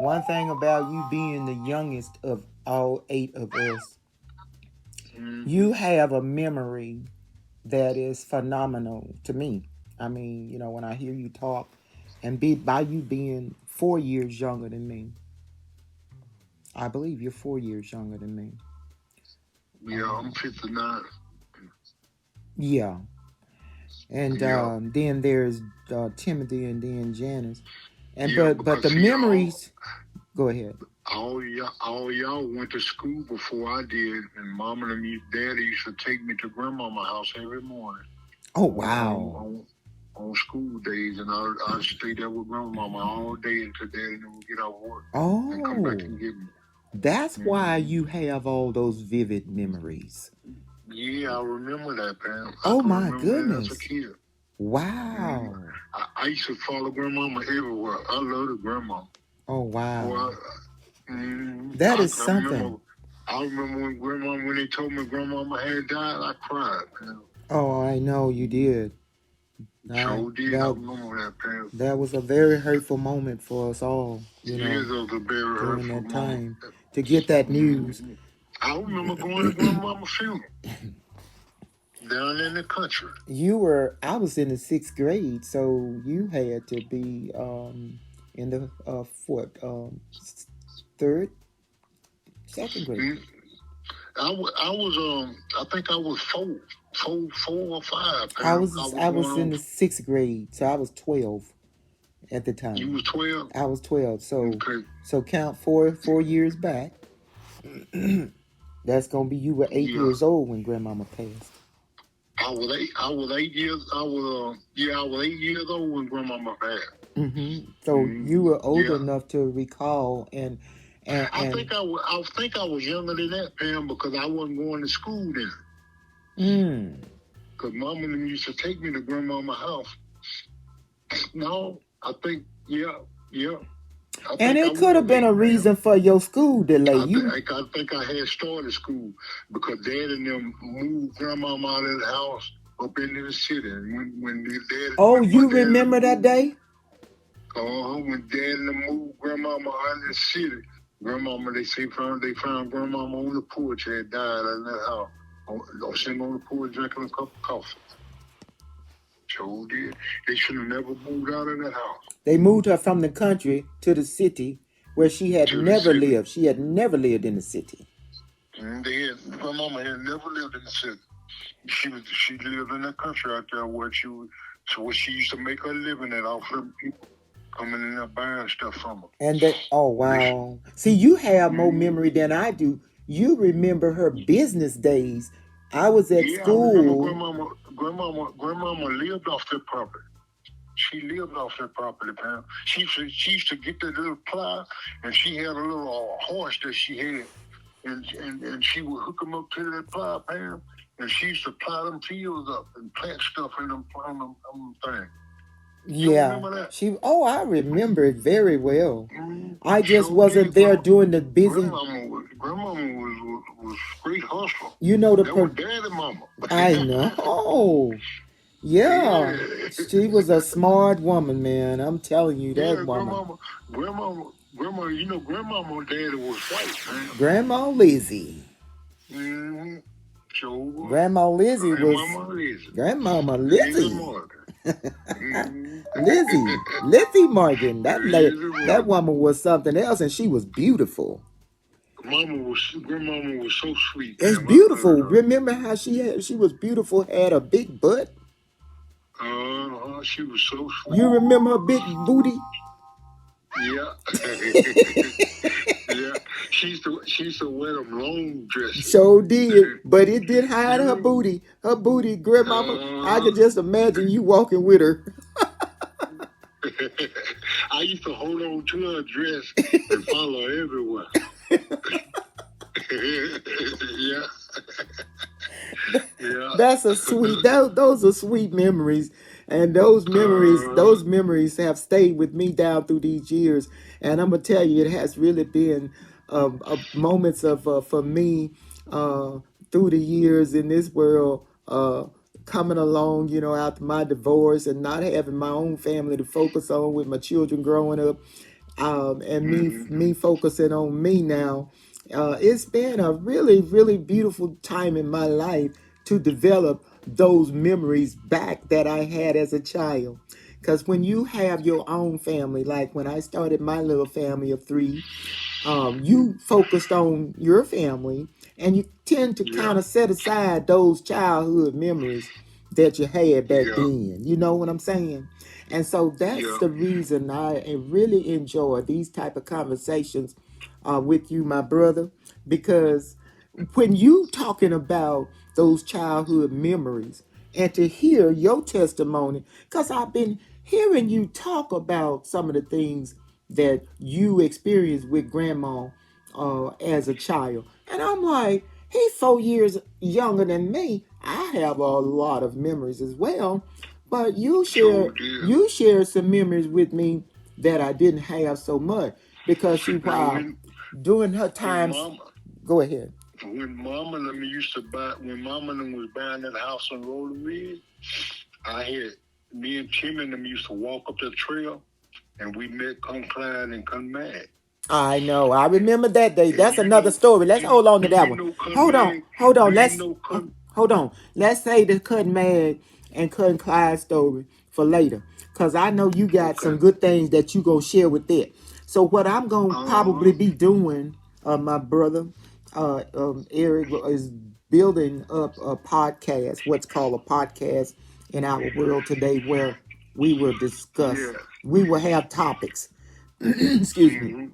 One thing about you being the youngest of all eight of us, Hmm. you have a memory that is phenomenal to me. I mean, when I hear you talk, and by you being 4 years younger than me, I believe you're 4 years younger than me. Yeah, I'm Um, 59. yeah, and Yeah, then there's Timothy, and then Janice, and yeah, but because the see, memories. Go ahead. all y'all went to school before I did, and mom and daddy used to take me to grandmama's house every morning Oh on on wow. on, on school days, and I'd stay there with grandmama all day until daddy would get off work and come back Oh, and get me. that's why Hmm. you have all those vivid memories. Yeah, I remember that, man. I Oh can my remember that as a goodness. kid. Hmm. Wow. I used to follow grandmama everywhere. I love the grandma. Oh Boy, wow. That I is can remember. something. I remember when they told me grandmama had died. I cried, man. Oh, I know you did. I So did I that remember that, man. that was a very hurtful moment for us all, Years of the very during hurtful that moment. time to get that news. Hmm. I remember going to grandmama's funeral down in the country. I was in the sixth grade, so you had to be in the what third, second grade. Mm. I was I think I was four or five, Pam. I was I going was in on. the sixth grade, so I was 12 at the You time. was 12. I was 12, Okay. so count four years back. That's gonna be, you were eight Yeah. years old when Grandmama passed. I was eight. I was 8 years. I was yeah. I was 8 years old when grandmama passed. So you were old Yeah. enough to recall and I think I was. I think I was younger than that, Pam, because I wasn't going to school then. mm, Because mama and them used to take me to grandmama's house. No, I think yeah, yeah. I and think I it could have was been a eight, Pam. reason for your school delay. I think I had started school because dad and them moved grandmama out of the house up into the city. And Oh, when my you dad and remember them that moved, day? when dad and them moved grandmama out of the city, grandmama they found grandmama on the porch had died in that house. Sitting on the porch drinking a cup of coffee. So did. They should have never moved out of that house They moved her from the country to the city where she had to the never city. lived. She had never lived in the city. My mama had never lived in the city. She lived in the country out there where she used to make her living at off them people coming in there buying stuff from her. And that, oh They, wow. See, you have more mm, memory than I do. You remember her business days. I was at yeah, I remember school. grandmama lived off that property. She lived off that property, Pam. She used to get that little plow, and she had a little horse that she had, and she would hook them up to that plow, Pam, and she used to plow them fields up and plant stuff in them things. You don't Yeah. remember that? I remember it very well. I just Sure wasn't did, there during the busy, grandmama was great hustler. you know, the That was per daddy mama. I know. Yeah. Yeah. She was a smart woman, man. I'm telling you, that Yeah, woman. grandmama, grandmama and daddy was white, man. Grandma Lizzie. Mm-hmm. So was Grandma Lizzie was grandmama Lizzie. Grandmama Lizzie Lizzie. Morgan. Mm-hmm. Lizzie Morgan. Lizzie That Morgan. woman was something else, and she was beautiful. Grandmama was so sweet, It's man. I beautiful. loved Remember how she was beautiful, had a big butt. her. She was so You sweet. remember her big booty? Yeah. Yeah. She used to wear them long dresses. Sure did, but it did hide her You booty. Her booty, grandmama. I uh, could just imagine you walking with her. I used to hold on to her dress and follow her everywhere. Yeah, yeah. That's a sweet. Those are sweet memories, and Uh, those memories have stayed with me down through these years. And I'm gonna tell you, it has really been moments of for me through the years in this world. Coming along, after my divorce and not having my own family to focus on with my children growing up, And me focusing on me now. It's been a really, really beautiful time in my life to develop those memories back that I had as a child. Because when you have your own family, like when I started my little family of three, you focused on your family and you tend to Yeah. kind of set aside those childhood memories that you had back Yeah. then. You know what I'm saying? And so that's Yeah. the reason I really enjoy these type of conversations with you, my brother, because when you talking about those childhood memories and to hear your testimony, because I've been hearing you talk about some of the things that you experienced with grandma as a child. And I'm like, he's 4 years younger than me. I have a lot of memories as well. But Sure did. you share some memories with me that I didn't have so much. Because she Now while during her when times, mama go ahead. when mama and them used to buy when mama and them was buying that house on Rolling Ridge, I had me and Tim and them used to walk up the trail and we met Con Clyde and Con Mad. I know. I remember that day. And That's another story. Let's hold on to do that you one. know Con Hold on. Mad? Hold Do on. you Let's know Con hold on. Let's say the Cut Mad and Cut Clyde story for later. Cause I know you got Okay. some good things that you gonna share with that. So what I'm gonna Uh-huh. probably be doing, my brother, Eric, is building up a podcast, what's called a podcast in our world today, where we will discuss, Yeah. we will have topics. Excuse me, Mm-hmm.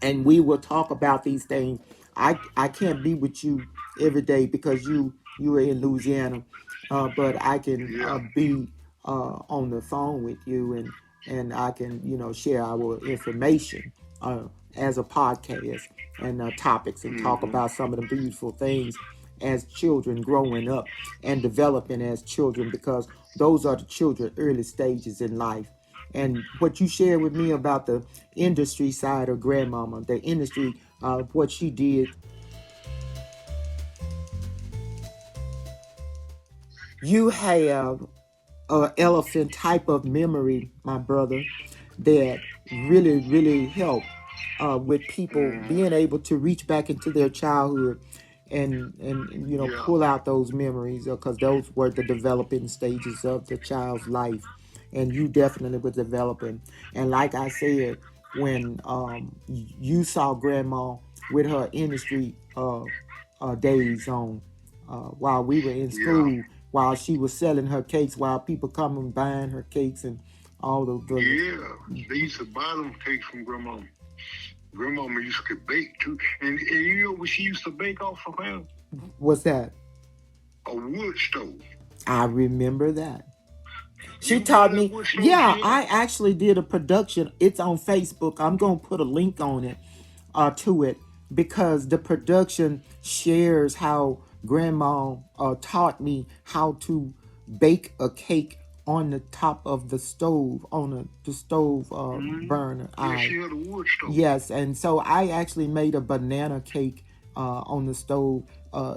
and we will talk about these things. I can't be with you every day because you are in Louisiana, but I can Yeah. be on the phone with you, and I can share our information uh, as a podcast and topics and talk Mm-hmm. about some of the beautiful things as children growing up and developing as children, because those are the children early stages in life. And what you shared with me about the industry side of grandmama, the industry, what she did, you have a elephant type of memory, my brother, that really, really help with people Mm-hmm. being able to reach back into their childhood and Yeah. pull out those memories, because those were the developing stages of the child's life, and you definitely were developing. And like I said, when you saw grandma with her industry days on, while we were in Yeah. school, while she was selling her cakes, while people come and buying her cakes and all the Yeah. They used to buy them cakes from grandma. Grandmama used to bake too. And you know what she used to bake off of, man? what's that? A wood stove. I remember that. She You remember taught that me. wood stove Yeah, she had? I actually did a production. It's on Facebook. I'm going to put a link on it, to it, because the production shares how grandma taught me how to bake a cake on the top of the stove, on the stove Mm-hmm. burner. Yeah, I she had a wood stove. Yes, and so I actually made a banana cake on the stove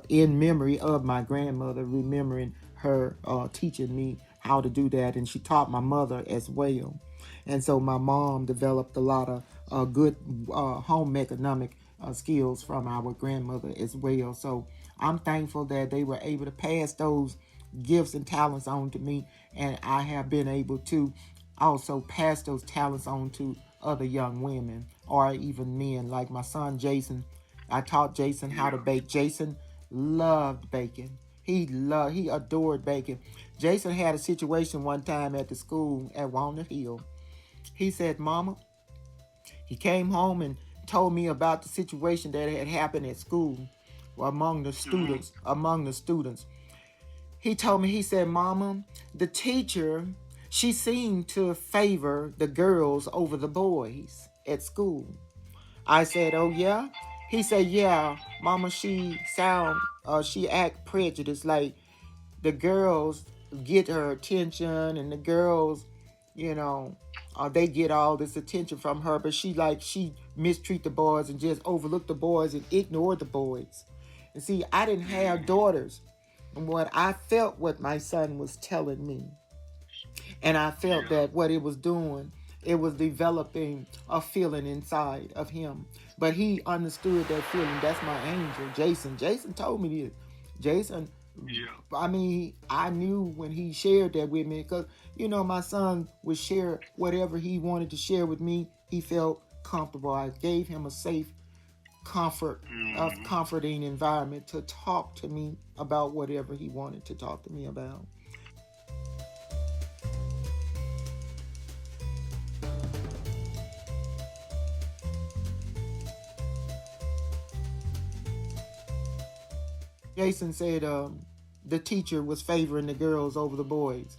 in memory of my grandmother, remembering her teaching me how to do that, and she taught my mother as well. And so my mom developed a lot of good home economic skills from our grandmother as well. So I'm thankful that they were able to pass those gifts and talents on to me, and I have been able to also pass those talents on to other young women or even men, like my son Jason. I taught Jason how to Yeah. bake. Jason loved baking. He adored baking. Jason had a situation one time at the school at Walnut Hill. He said, "Mama," he came home and told me about the situation that had happened at school among the Mm-hmm. students. Among the students, he told me, he said, "Mama, the teacher, she seemed to favor the girls over the boys at school." I said, "Oh yeah?" He said, "Yeah, Mama, she act prejudiced, like the girls get her attention and the girls, you know, they get all this attention from her, but she mistreat the boys and just overlook the boys and ignore the boys." And see, I didn't have daughters, and what I felt what my son was telling me, and I felt Yeah. that what it was doing, it was developing a feeling inside of him. But he understood that feeling. That's my angel, Jason. Jason told me this. Jason, Yeah. I mean, I knew when he shared that with me because, you know, my son would share whatever he wanted to share with me. He felt comfortable. I gave him a safe, Mm-hmm. comforting environment to talk to me about whatever he wanted to talk to me about. Jason said the teacher was favoring the girls over the boys.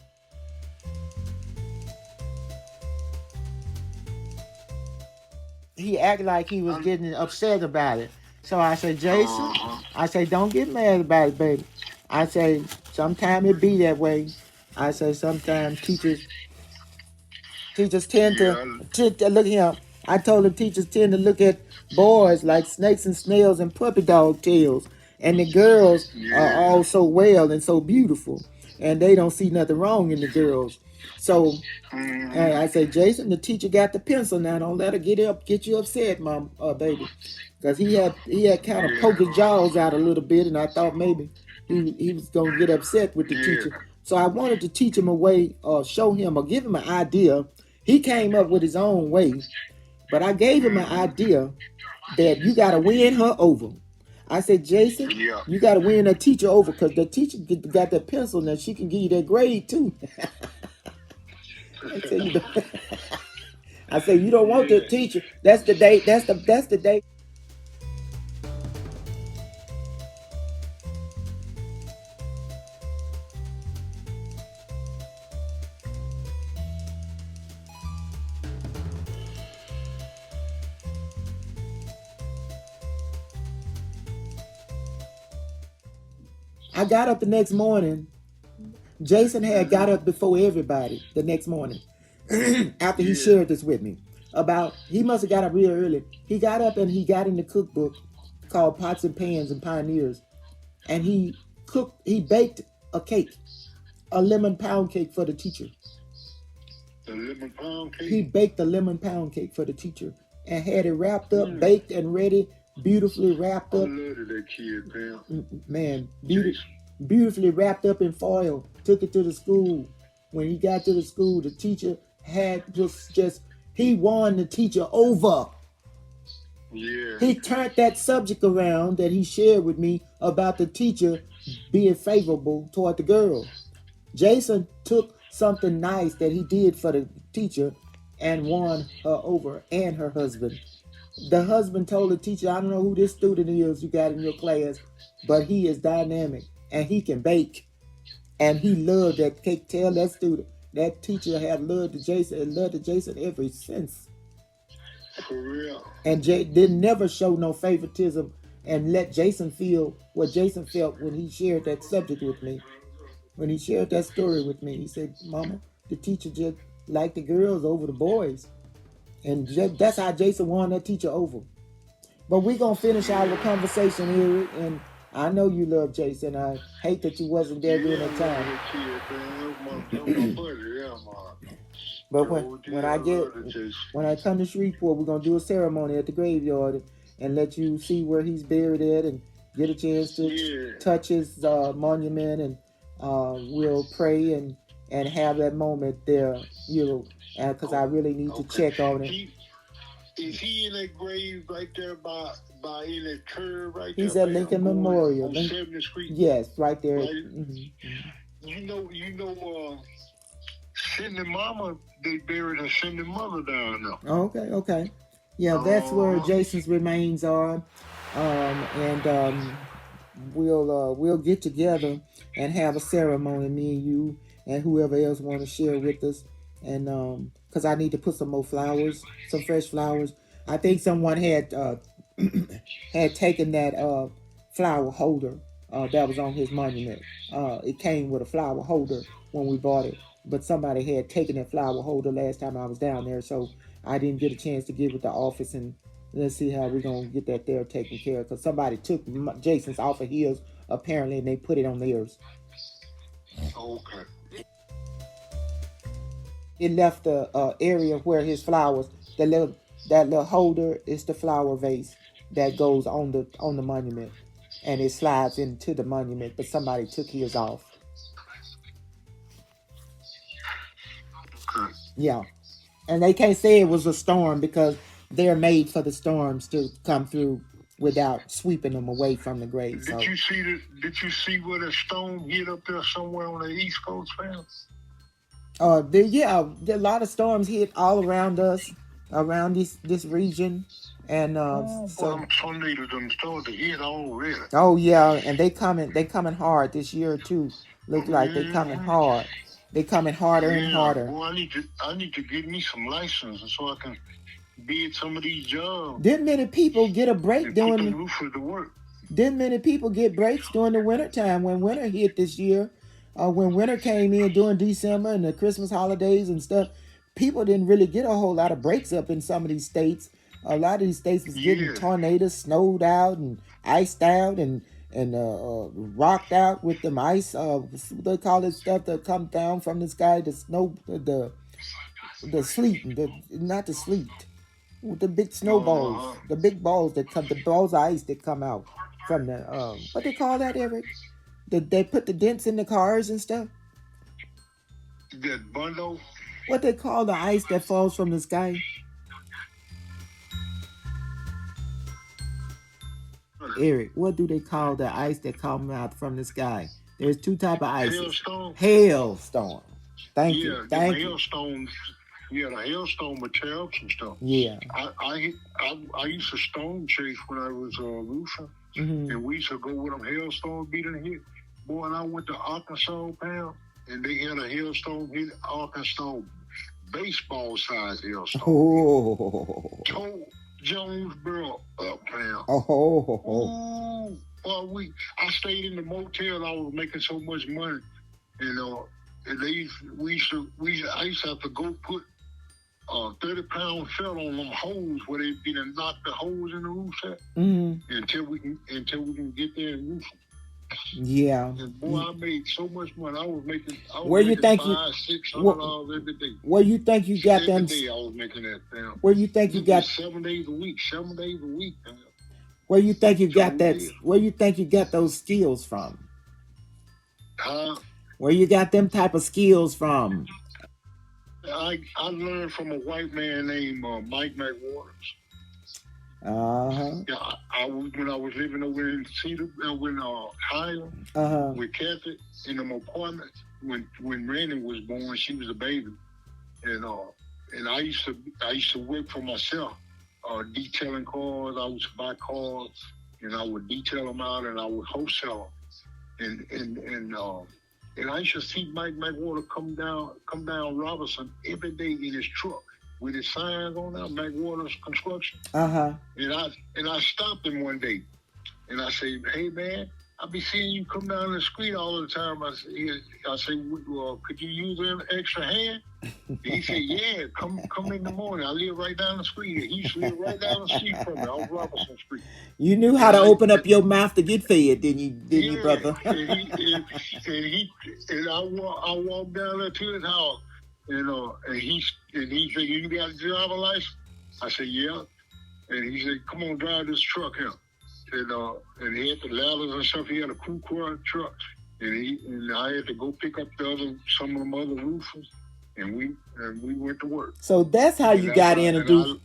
He acted like he was I'm, getting upset about it. So I said, Jason, uh-huh. I say, don't get mad about it, baby. I say, sometimes it be that way. I say, sometimes teachers tend Yeah. to look here. I told the teachers tend to look at boys like snakes and snails and puppy dog tails, and the girls are Yeah. all so well and so beautiful, and they don't see nothing wrong in the girls. So Mm-hmm. I say, Jason, the teacher got the pencil now. Don't let her get you upset, mom, baby, because he had kind of poked his Yeah. jaws out a little bit, and I thought maybe he was gonna get upset with the teacher. Yeah. So I wanted to teach him a way, or show him, or give him an idea. He came up with his own way, but I gave him an Mm-hmm. idea that you got to win her over. I said, Jason, Yeah. you got to win a teacher over because the teacher got that pencil now. She can give you that grade too. I said, you know, I said you don't want the Yeah. teacher. That's the day. That's the day. I got up the next morning. Jason had got Mm-hmm. up before everybody the next morning after he Yeah. shared this with me. About he must have got up real early. He got up and he got in the cookbook called Pots and Pans and Pioneers, and he baked a cake, a lemon pound cake for the teacher. The lemon pound He cake. baked a lemon pound cake for the teacher and had it wrapped up, Mm. baked and ready, beautifully wrapped I up. love that kid, man. Man, Jason. beautifully wrapped up in foil. Took it to the school. When he got to the school, the teacher had just he won the teacher over. Yeah. He turned that subject around that he shared with me about the teacher being favorable toward the girl. Jason took something nice that he did for the teacher and won her over and her husband. The husband told the teacher, I don't know who this student is you got in your class, but he is dynamic and he can bake. And he loved that cake. Tell that student, that teacher have loved the Jason and loved the Jason ever since. For real. And didn't never show no favoritism and let Jason feel what Jason felt when he shared that subject with me. When he shared that story with me, he said, Mama, the teacher just liked the girls over the boys. And that's how Jason won that teacher over. But we're going to finish our Yeah. conversation here. And I know you love Jason. I hate that you wasn't there during Yeah, I that love time. that kid, man. That's my buddy, yeah, man. But Joe when did, I I get love that Jason. when I come to Shreveport, we're gonna do a ceremony at the graveyard and let you see where he's buried at and get a chance to Yeah. touch his monument and we'll pray and have that moment there, you know, because I Oh, really need to okay. check on it. Is he in that grave right there by in that curve right there, He's at bam, Lincoln going Memorial. on 70th Street? Yes, right there. Right. Cindy Mama, they buried her Cindy Mother down there. Okay, okay. Yeah, that's where Uh-huh. Jason's remains are. And we'll get together and have a ceremony, me and you and whoever else want to share with us. And because I need to put some more flowers, some fresh flowers. I think someone had had taken that flower holder that was on his monument. It came with a flower holder when we bought it, but somebody had taken that flower holder last time I was down there, so I didn't get a chance to get with the office and let's see how we're gonna get that there taken care of. Cause somebody took Jason's off of his apparently, and they put it on theirs. Okay. It left the area where his flowers, that little holder is the flower vase that goes on the monument, and it slides into the monument. But somebody took his off. Okay. Yeah, and they can't say it was a storm because they're made for the storms to come through without sweeping them away from the grave. Did So, you see the? Did you see where the stone hit up there somewhere on the East Coast, fam? there a lot of storms hit all around us, around this region, and Oh, boy, so them tornadoes done started to hit already. oh yeah, and they coming hard this year too. Look like they coming Mm-hmm. hard. They coming harder and Yeah, harder. boy, I need to get me some licenses so I can bid some of these jobs Didn't many people get a break and put them during roofers to work. Didn't many people get breaks during the winter time when winter hit this year? When winter came in during December and the Christmas holidays and stuff, people didn't really get a whole lot of breaks up in some of these states. A lot of these states was getting Yeah. tornadoes, snowed out and iced out and rocked out with them ice. What they call it stuff that come down from the sky, the snow, the sleet, the not the sleet, the big snowballs, Uh-huh. the big balls that come, the balls of ice that come out from the what they call that, Eric? They put the dents in the cars and stuff. That bundle. What they call the ice that falls from the sky? Eric, what do they call the ice that come out from the sky? There's two type of ices. Hailstone. Hailstorm. Thank you. Yeah, the Thank you. hailstones. Yeah, the hailstone would tear up some stuff. Yeah. I used to stone chase when I was a roofer, Mm-hmm. and we used to go with them hailstones beating hit. Boy, and I went to Arkansas, pal, and they had a hailstone hit Arkansas, baseball size hailstone. Oh. Tore Jonesboro up, pal. Oh. Well, I stayed in the motel. I was making so much money, and and I used to have to go put 30-pound felt on them holes where they didn't knock the holes in the roof set Mm-hmm. until we can get there and roof them. Yeah. And boy, I made so much money. I was making Where you think you $500-$600 every day. where you think you got Every them? day I was making that down. Where you think you got 7 days a week? 7 days a week. Man. Where you think you got that? Yeah. Where you think you got those skills from? Huh? Where you got them type of skills from? I learned from a white man named Mike McWaters. Uh-huh. Yeah, when I was living over in Cedar, in Highland, Uh-huh. with Kathy in them apartments. When Randy was born, she was a baby, and I used to work for myself, detailing cars. I would buy cars, and I would detail them out, and I would wholesale them, and I used to see Mike McWater come down Robinson every day in his truck with his signs on there, McWater's Construction. Uh-huh. And I stopped him one day, and I said, "Hey man, I be seeing you come down the street all the time." I said, "Well, could you use an extra hand?" He said, "Yeah, come in the morning. I live right down the street." He used to live right down the street from me on Robinson Street. You knew how to open up your mouth to get fed, didn't you, brother? and I walked down there to his house, and he said, "You got a driver's license?" I said, "Yeah." And he said, "Come on, drive this truck here." And he had the ladders and stuff. He had a crew car truck, and I had to go pick up some of them other roofers, and we went to work. So that's how you got introduced.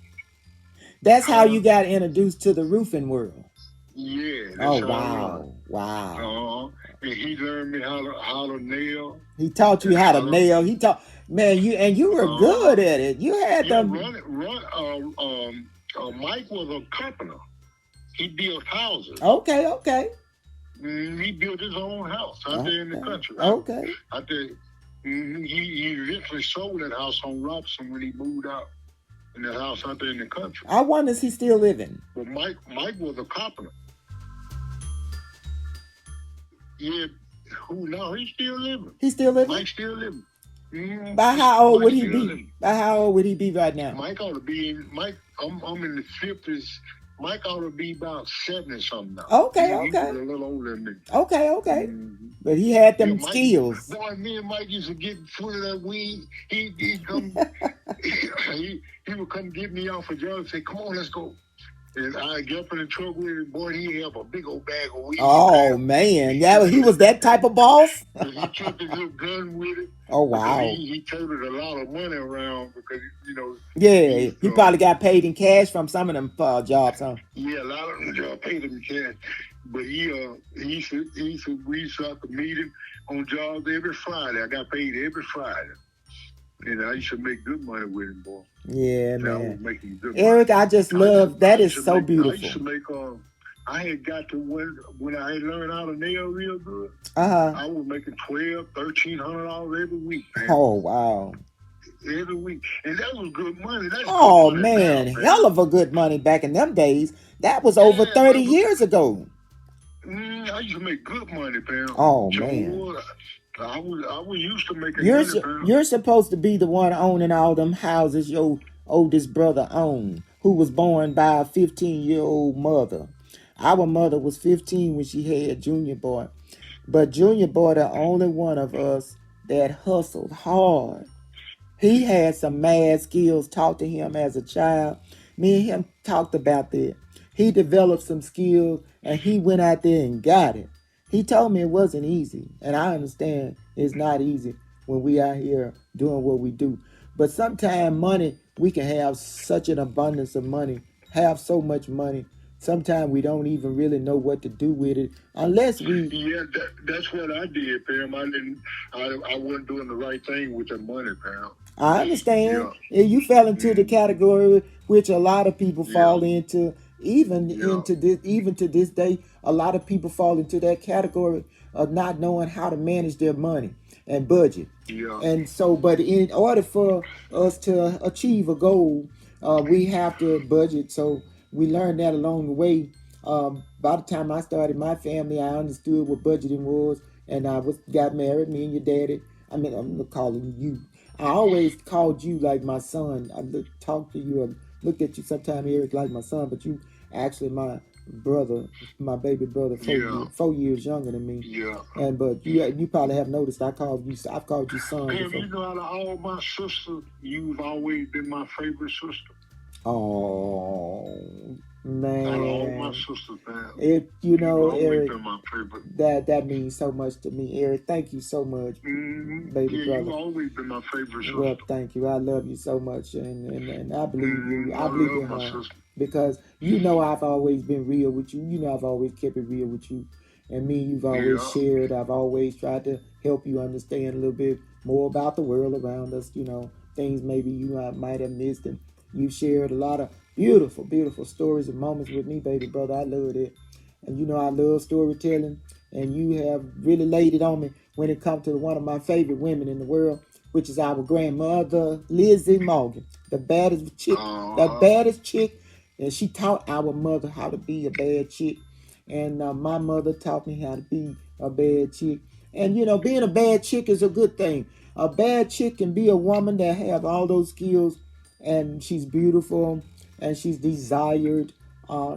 That's how you got introduced to the roofing world. Yeah. Oh wow, wow. And he learned me how to nail. He taught you how to nail. He taught you were good at it. You had them. Mike was a carpenter. He built houses. Okay. He built his own house out there in the country. Right? Okay. Out there, he eventually sold that house on Robson when he moved out in that house out there in the country. I wonder is he still living? But Mike was a carpenter. Yeah. No, he's still living. He's still living? Mike's still living. Mm-hmm. By how old would he be? By how old would he be right now? Mike ought to be in. I'm in the 50s. Mike ought to be about 70 something now. Okay, He was okay, a little older than me. okay, okay. Mm-hmm. But he had Yeah, them Mike, skills. boy, me and Mike used to get full of that weed. He come, he would come get me off a job and say, "Come on, let's go." And I get up in the truck with him. Boy, he have a big old bag of weed. Oh man, yeah, he was that type of boss. And he took his little gun with it. Oh Because wow. he toted a lot of money around because Yeah, he probably got paid in cash from some of them jobs, huh? Yeah, a lot of them job paid him in cash. But he used to we used to meet him on jobs every Friday. I got paid every Friday. And I used to make good money with him, boy. Yeah, And I was man. making good Eric, money. I just love that is so I beautiful. used to make I had got to when I had learned how to nail real good. Uh-huh. I was making $1,200-$1,300 every week, man. Oh wow. Every week. And that was good money. That's Oh good money man, now, hell of a good money back in them days. That was over 30 years ago. I used to make good money, pal. Oh man. I was used to making money, pal. You're supposed to be the one owning all them houses your oldest brother owned, who was born by a 15-year-old mother. Our mother was 15 when she had Junior Boy. But Junior Boy, the only one of us that hustled hard. He had some mad skills taught to him as a child. Me and him talked about that. He developed some skills and he went out there and got it. He told me it wasn't easy. And I understand it's not easy when we out here doing what we do. But sometimes money, we can have such an abundance of money, have so much money. Sometimes we don't even really know what to do with it unless we. Yeah, that's what I did, Pam. I wasn't doing the right thing with the money, Pam. I understand. Yeah. You fell into the category which a lot of people fall into. Even to this day, a lot of people fall into that category of not knowing how to manage their money and budget. Yeah. And so, but in order for us to achieve a goal, we have to budget. So we learned that along the way. By the time I started my family, I understood what budgeting was, and I got married. Me and your daddy. I mean, I'm calling you. I always called you like my son. I talked to you, I looked at you sometime, Eric, like my son, but you actually my brother, my baby brother, 4 years younger than me. Yeah. And but you probably have noticed I've called you son Pam, before. you know, out of all my sisters, you've always been my favorite sister. Oh man. Out of all my sisters, man. Eric, been my favorite. That means so much to me, Eric. Thank you so much, baby brother. You've always been my favorite sister. Well, thank you. I love you so much, and I believe you. I believe in her because I've always been real with you. I've always kept it real with you, and me. You've always shared. I've always tried to help you understand a little bit more about the world around us. Things maybe you might have missed, and you've shared a lot of beautiful, beautiful stories and moments with me, baby brother. I love it. And I love storytelling, and you have really laid it on me when it comes to one of my favorite women in the world, which is our grandmother, Lizzie Morgan, the baddest chick, and she taught our mother how to be a bad chick, and my mother taught me how to be a bad chick. And being a bad chick is a good thing. A bad chick can be a woman that have all those skills, and she's beautiful, and she's desired.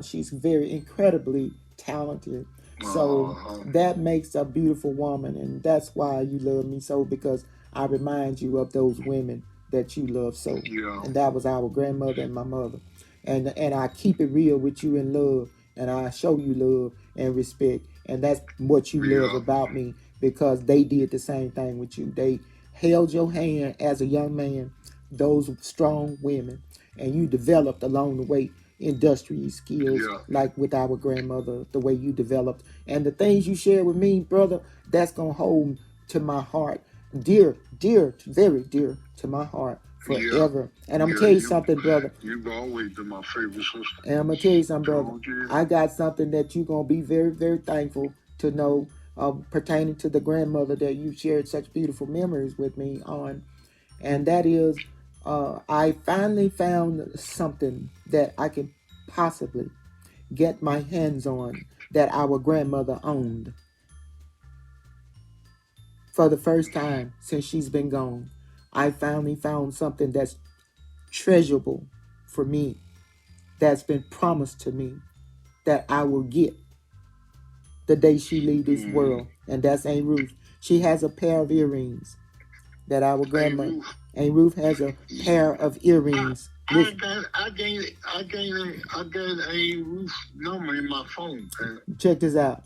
She's very incredibly talented. So that makes a beautiful woman, and that's why you love me so, because I remind you of those women that you love so. Yeah. And that was our grandmother and my mother. And I keep it real with you in love, and I show you love and respect. And that's what you love about me, because they did the same thing with you. They held your hand as a young man, those strong women, and you developed along the way industrial skills, like with our grandmother, the way you developed, and the things you share with me, brother, that's gonna hold to my heart, dear, very dear to my heart forever. And I'm gonna tell you something, brother. You've always been my favorite sister. And I'm gonna tell you something, brother. I got something that you're gonna be very, very thankful to know, pertaining to the grandmother that you shared such beautiful memories with me on, and that is, I finally found something that I can possibly get my hands on that our grandmother owned. For the first time since she's been gone, I finally found something that's treasurable for me. that's been promised to me that I will get the day she leave this world, and that's Aunt Ruth. She has a pair of earrings that our grandma Aunt Ruth has a pair of earrings. I got a Ruth number in my phone. Check this out.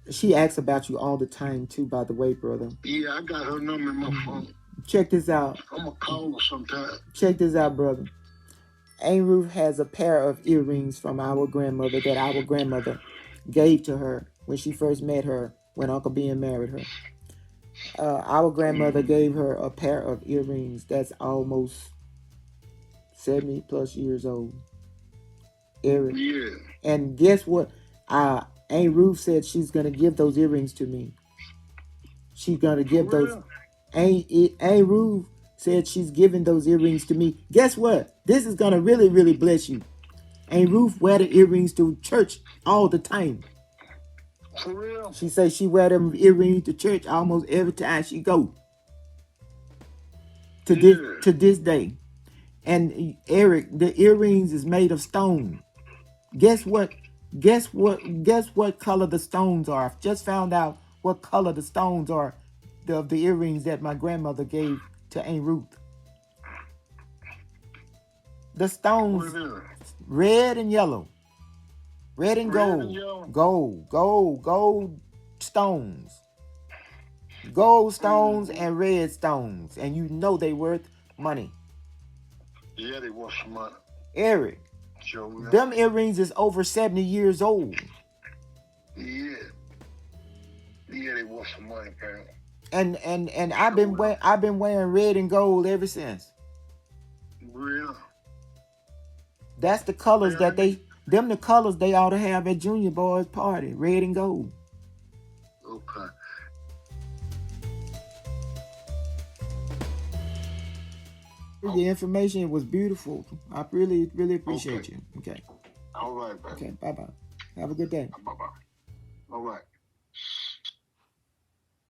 She asks about you all the time too, by the way, brother. Yeah, I got her number in my phone. Check this out. I'm gonna call her sometime. Check this out, brother. Aunt Ruth has a pair of earrings from our grandmother that our grandmother gave to her when she first met her, when Uncle Ben married her. Our grandmother gave her a pair of earrings that's almost 70 plus years old. Eric. Yeah. And guess what? Aunt Ruth said she's going to give those earrings to me. She's going to give those. Aunt Ruth said she's giving those earrings to me. Guess what? This is going to really, really bless you. Aunt Ruth wear the earrings to church all the time. For real? She says she wear them earrings to church almost every time she go. To this day. And Eric, the earrings is made of stone. Guess what? Guess what color the stones are? I've just found out what color the stones are of the earrings that my grandmother gave to Aunt Ruth. The stones, red and yellow. Red and gold. Gold stones. Gold stones and red stones. And you know they worth money. Yeah, they worth some money. Eric, them earrings is over 70 years old. Yeah. Yeah, they worth some money, man. And I've been wearing red and gold ever since. Real. That's the colors that the colors they ought to have at Junior Boy's party, red and gold. Okay. The information was beautiful. I really, really appreciate you. Okay. All right, man. Okay, bye-bye. Have a good day. Bye-bye. All right.